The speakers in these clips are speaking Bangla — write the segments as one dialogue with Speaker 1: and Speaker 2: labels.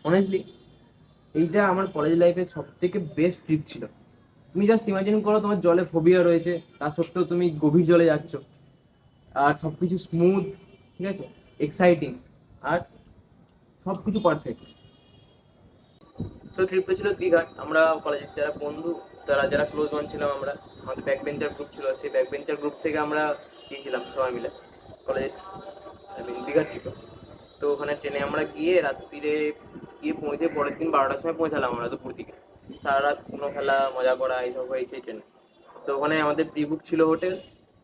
Speaker 1: অনেস্টলি এইটা আমার কলেজ লাইফের সব থেকে বেস্ট ট্রিপ ছিল। তুমি জাস্ট ইমাজিন করো, তোমার জলে ফোবিয়া রয়েছে, তা সত্ত্বেও তুমি গভীর জলে যাচ্ছ, আর সব কিছু স্মুথ, ঠিক আছে, এক্সাইটিং, আর সব কিছু পারফেক্ট। সো ট্রিপটা ছিল দীঘাট। আমরা কলেজের যারা বন্ধু, তারা যারা ক্লোজ ওয়ান ছিলাম, আমরা আমাদের ব্যাক বেঞ্চার গ্রুপ ছিল, সেই ব্যাক বেঞ্চার গ্রুপ থেকে আমরা গিয়েছিলাম সবাই মিলে কলেজে, আই মিন দীঘার ট্রিপে। তো ওখানে ট্রেনে আমরা গিয়ে রাত্রিরে গিয়ে পৌঁছে পরের দিন 12টার সময় পৌঁছালাম আমরা দুপুর দিকে। সারা রাত কোনো খেলা মজা করা এইসব হয়েছে ট্রেনে। তো ওখানে আমাদের প্রি বুক ছিল হোটেল।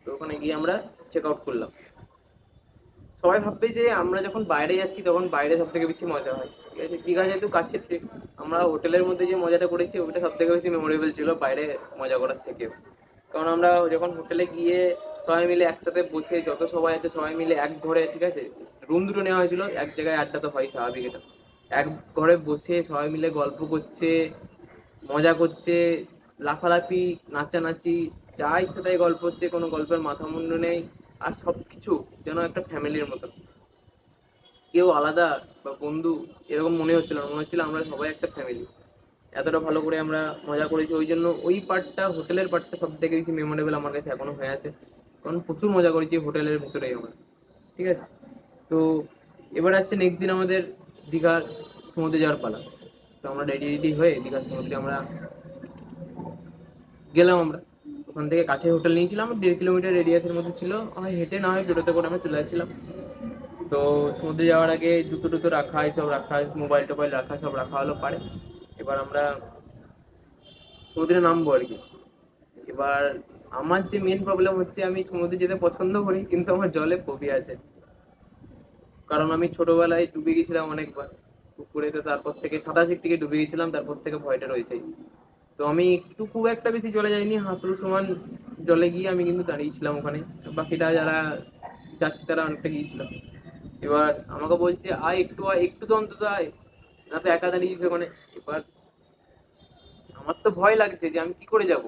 Speaker 1: তো ওখানে গিয়ে আমরা চেক আউট করলাম। সবাই ভাববে যে আমরা যখন বাইরে যাচ্ছি তখন বাইরে সব থেকে বেশি মজা হয়, ঠিক আছে, দীঘা যেহেতু কাছের ট্রিপ, আমরা হোটেলের মধ্যে যে মজাটা করেছি ওটা সব থেকে বেশি মেমোরেবল ছিল বাইরে মজা করার থেকেও। কারণ আমরা যখন হোটেলে গিয়ে সবাই মিলে একসাথে বসে, যত সবাই আছে সবাই মিলে এক ঘরে, ঠিক আছে, রুম দুটো নেওয়া হয়েছিল, এক জায়গায় আড্ডা তো হয় স্বাভাবিক এটা, এক ঘরে বসে সবাই মিলে গল্প করছে, মজা করছে, লাফালাফি, নাচানাচি, যা ইচ্ছা তাই গল্প হচ্ছে, কোনো গল্পের মাথা মুন্ডু নেই। আর সব কিছু যেন একটা ফ্যামিলির মতো, কেউ আলাদা বা বন্ধু এরকম মনে হচ্ছিল না, মনে হচ্ছিল আমরা সবাই একটা ফ্যামিলি। এতটা ভালো করে আমরা মজা করেছি, ওই জন্য ওই পার্টটা, হোটেলের পার্টটা সব থেকে বেশি মেমোরেবল আমার কাছে এখনো হয়ে আছে। কারণ প্রচুর মজা করেছি হোটেলের ভিতরেই আমরা, ঠিক আছে। তো এবার আসছে নেক্সট দিন আমাদের দীঘার সমুদ্রে যাওয়ার পালা। তো আমরা রেডি রেডি হয়ে দীঘার সমুদ্রে আমরা গেলাম। আমরা ওখান থেকে কাছে হোটেল নিয়েছিলাম, 1.5 কিলোমিটার রেডিয়াসের মধ্যে ছিল, হয় হেঁটে না হয় টোটোতে করে আমরা চলে যাচ্ছিলাম। তো সমুদ্রে যাওয়ার আগে জুতো টুতো রাখা, এইসব রাখা, মোবাইল টোবাইল রাখা, সব রাখা হলো পারে। এবার আমরা সমুদ্রে নামবো আর কি। এবার আমার যে মেন প্রবলেম হচ্ছে, আমি সমুদ্রে যেতে পছন্দ করি কিন্তু আমার জলে ফোবিয়া আছে। কারণ আমি ছোটবেলায় ডুবে গেছিলাম অনেকবার পুকুরে, তো তারপর থেকে সাঁতার শিখতে গিয়ে ডুবে গেছিলাম, তারপর থেকে ভয়টা রয়েছেই। তো আমি একটু খুব একটা বেশি জলে যাইনি, হাঁটুর সমান জলে গিয়ে আমি কিন্তু দাঁড়িয়েছিলাম ওখানে। বাকিটা যারা যাচ্ছে তারা অনেকটা গিয়েছিল। এবার আমাকে বলছে আয় একটু, আয় একটু, তো অন্তত আয়, না তো একা দাঁড়িয়েছে ওখানে। এবার আমার তো ভয় লাগছে যে আমি কি করে যাব,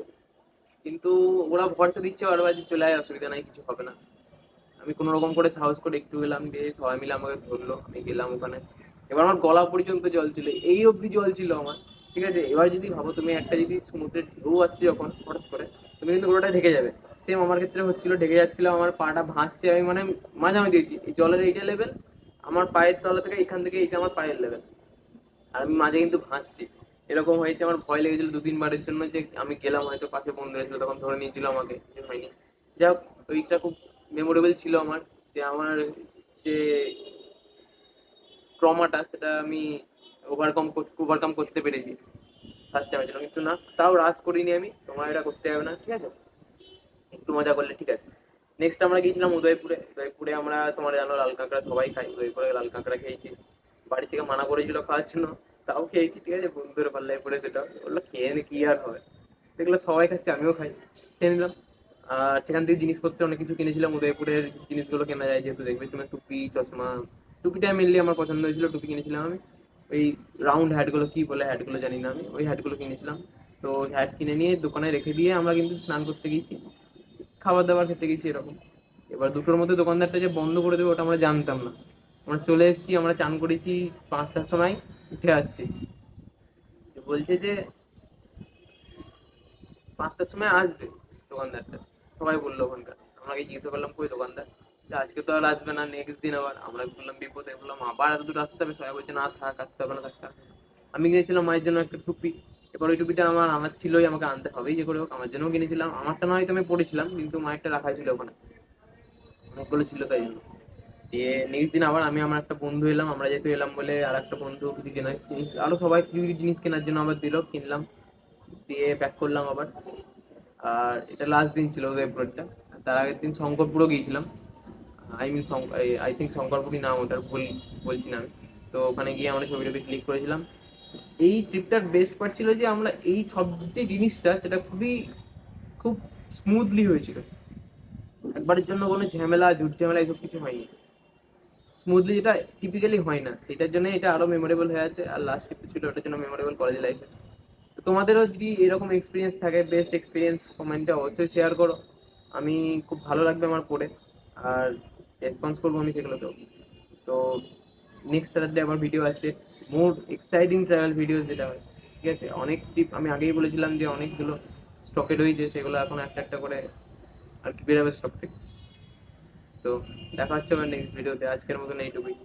Speaker 1: কিন্তু ওরা ভরসা দিচ্ছে বারবার যে চলে আয়, অসুবিধা নাই, কিছু হবে না। আমি কোনো রকম করে সাহস করে একটু গেলাম, দিয়ে সবাই মিলে আমাকে ধরলো, আমি গেলাম ওখানে। এবার আমার গলা পর্যন্ত জল ছিল, এই অবধি জল ছিল আমার, ঠিক আছে। এবার যদি ভাবো তুমি, একটা যদি সমুদ্রের ঢেউ আসছে যখন হঠাৎ করে, তুমি কিন্তু পুরোটা ঢেকে যাবে। সেম আমার ক্ষেত্রে হচ্ছিল, ঢেকে যাচ্ছিল, আমার পাটা ভাসছে, আমি মানে মাঝামাঝি দিয়েছি, এই জলের এইটা লেভেল আমার পায়ের তলা থেকে, এখান থেকে এইটা আমার পায়ের লেভেল, আর আমি মাঝে কিন্তু ভাসছি। এরকম হয়েছে, আমার ভয় লেগেছিল 2-3 বারের জন্য, যে আমি গেলাম হয়তো পাশে বন্ধু ছিল তখন ধরে নিয়েছিল আমাকে, যে হয়নি। যাই হোক, ওইটা খুব মেমোরেবল ছিল আমার, যে আমার যে ট্রমাটা সেটা আমি ওভারকাম করতে পেরেছি ফার্স্ট টাইমের জন্য। কিন্তু না, তাও রাজ করিনি আমি, তোমার এটা করতে হবে না, ঠিক আছে, একটু মজা করলে ঠিক আছে। নেক্সট আমরা গিয়েছিলাম উদয়পুরে। উদয়পুরে আমরা, তোমার জানো, লাল কাঁকড়া সবাই খাই, উদয়পুরে লাল কাঁকড়া খেয়েছি। বাড়ি থেকে মানা করেছিল খাওয়ার জন্য, তাও খেয়েছি, ঠিক আছে, বন্ধুদের পাল্লায় পড়ে সেটা বললো খেয়ে নি, কি আর হয়, দেখলো সবাই খাচ্ছে আমিও খাই, খেয়ে নিলাম। আর সেখান থেকে জিনিসপত্র অনেক কিছু কিনেছিলাম, উদয়পুরের জিনিসগুলো কেনা যায় যেহেতু, দেখবে তুমি, টুপি, চশমা। টুপিটা মেনলি আমার পছন্দ হয়েছিল, টুপি কিনেছিলাম আমি। ওই রাউন্ড হ্যাটগুলো, কি বলে হ্যাটগুলো জানি না আমি, ওই হ্যাটগুলো কিনেছিলাম। তো হ্যাট কিনে নিয়ে দোকানে রেখে দিয়ে আমরা কিন্তু স্নান করতে গেছি, খাবার দাবার খেতে গেছি এরকম। এবার দুটোর মধ্যে দোকানদারটা যে বন্ধ করে দেবে ওটা আমরা জানতাম না। আমরা চলে এসেছি, আমরা চান করেছি 5টার সময়, উঠে আসছি, বলছে যে 5টার সময় আসবে দোকানদারটা, সবাই বললো ওখানকার। আমাকে জিজ্ঞাসা করলাম কই দোকানদার, যে আজকে তো আর আসবে না, নেক্সট দিন আবার। আমরা বললাম বিপদে, বললাম আবার এত দূর আসতে হবে, সবাই বলছে না থাক, আসতে হবে না, থাকতে হবে। আমি কিনেছিলাম মায়ের জন্য একটা টুপি। এবার ওই টুপিটা আমার আনার ছিলই, আমাকে আনতে হবেই যে করে হোক, আমার জন্যও কিনেছিলাম, আমারটা নয় তো আমি পড়েছিলাম, কিন্তু মায়েরটা রাখা ছিল ওখানে, অনেকগুলো ছিল তাই জন্য। দিয়ে নেক্সট দিন আবার আমি, আমার একটা বন্ধু এলাম, আমরা যেহেতু এলাম বলে আর একটা বন্ধু কিছু কেনার জিনিস, আরো সবাই কিছু কিছু জিনিস কেনার জন্য আবার দিল, কিনলাম, দিয়ে ব্যাক করলাম আবার। আর এটা লাস্ট দিন ছিল উদয়পুরটা। তার আগের দিন শঙ্করপুরও গিয়েছিলাম, আই মিন আই থিঙ্ক শঙ্করপুরই নাম ওটার, ভুল বলছি না আমি। তো ওখানে গিয়ে আমরা ছবি টবি ক্লিক করেছিলাম। এই ট্রিপটার বেস্ট পার্ট ছিল যে আমরা এই সব যে জিনিসটা সেটা খুব স্মুথলি হয়েছিল, একবারের জন্য কোনো ঝামেলা, ঝুট ঝামেলা এইসব কিছু হয়নি। স্মুথলি যেটা টিপিক্যালি হয় না, সেটার জন্য এটা আরো মেমোরেবল হয়ে আছে। আর লাস্ট ট্রিপ ছিল ওটার জন্য মেমোরেবল কলেজ লাইফে। তো তোমাদেরও যদি এরকম এক্সপিরিয়েন্স থাকে, বেস্ট এক্সপিরিয়েন্স কমেন্টে অবশ্যই শেয়ার করো, আমি খুব ভালো লাগবে আমার পড়ে, আর রেসপন্স করবো আমি সেগুলোতেও। তো নেক্সট স্যাটারডে আমার ভিডিও আসছে, মোর এক্সাইটিং ট্রাভেল ভিডিও যেটা হয়, ঠিক আছে। অনেক টিপ আমি আগেই বলেছিলাম যে অনেকগুলো স্টকে রয়েছে, সেগুলো এখন একটা একটা করে আর কি বেরোবে স্টক থেকে। তো দেখা হচ্ছে আমার নেক্সট ভিডিওতে, আজকের মতন এইটুকুই।